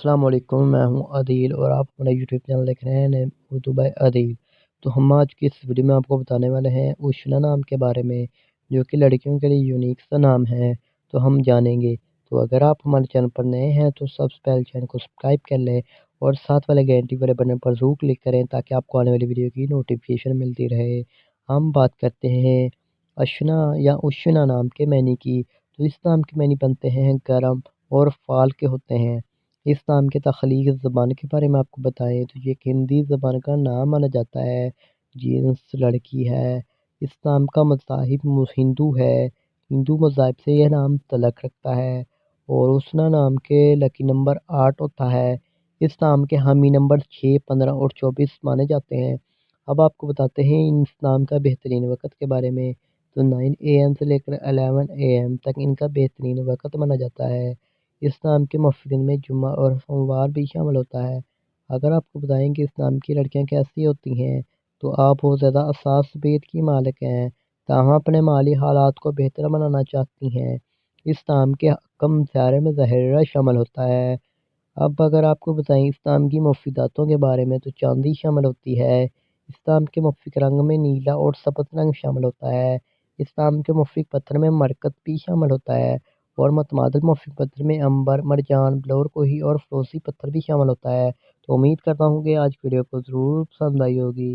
السلام علیکم، میں ہوں عادل اور آپ ہمارا یوٹیوب چینل دیکھ رہے ہیں اردو بائی عادل۔ تو ہم آج کی اس ویڈیو میں آپ کو بتانے والے ہیں اشنا نام کے بارے میں، جو کہ لڑکیوں کے لیے یونیک سا نام ہے، تو ہم جانیں گے۔ تو اگر آپ ہمارے چینل پر نئے ہیں تو سب سے پہلے چینل کو سبسکرائب کر لیں اور ساتھ والے گھنٹی والے بٹن پر ضرور کلک کریں تاکہ آپ کو آنے والی ویڈیو کی نوٹیفیکیشن ملتی رہے۔ ہم بات کرتے ہیں اشنا یا اشنا نام کے معنی کی۔ تو اس نام کے معنی بنتے ہیں گرم اور فعال کے ہوتے ہیں۔ اس نام کے تخلیق زبان کے بارے میں آپ کو بتائیں تو یہ ایک ہندی زبان کا نام مانا جاتا ہے، جنس لڑکی ہے۔ اس نام کا مذہب ہندو ہے، ہندو مذہب سے یہ نام تعلق رکھتا ہے اور اشنا نام کے لکی نمبر 8 ہوتا ہے۔ اس نام کے حامی نمبر 6، 15 اور 24 مانے جاتے ہیں۔ اب آپ کو بتاتے ہیں اس نام کا بہترین وقت کے بارے میں۔ تو 9 AM سے لے کر 11 AM تک ان کا بہترین وقت مانا جاتا ہے۔ اس نام کے مفردین میں جمعہ اور سوموار بھی شامل ہوتا ہے۔ اگر آپ کو بتائیں کہ اس نام کی لڑکیاں کیسی ہوتی ہیں تو آپ بہت زیادہ حساس طبیعت کی مالک ہیں، تاہم اپنے مالی حالات کو بہتر بنانا چاہتی ہیں۔ اس نام کے کم سیارے میں ظاہرہ شامل ہوتا ہے۔ اب اگر آپ کو بتائیں اس نام کی مفیداتوں کے بارے میں تو چاندی شامل ہوتی ہے۔ اس نام کے مفید رنگ میں نیلا اور سبز رنگ شامل ہوتا ہے۔ اس نام کے مفید پتھر میں مرکز بھی شامل ہوتا ہے اور متبادل مفید پتھر میں امبر، مرجان، بلور کوہی اور فروزی پتھر بھی شامل ہوتا ہے۔ تو امید کرتا ہوں کہ آج کی ویڈیو کو ضرور پسند آئی ہوگی۔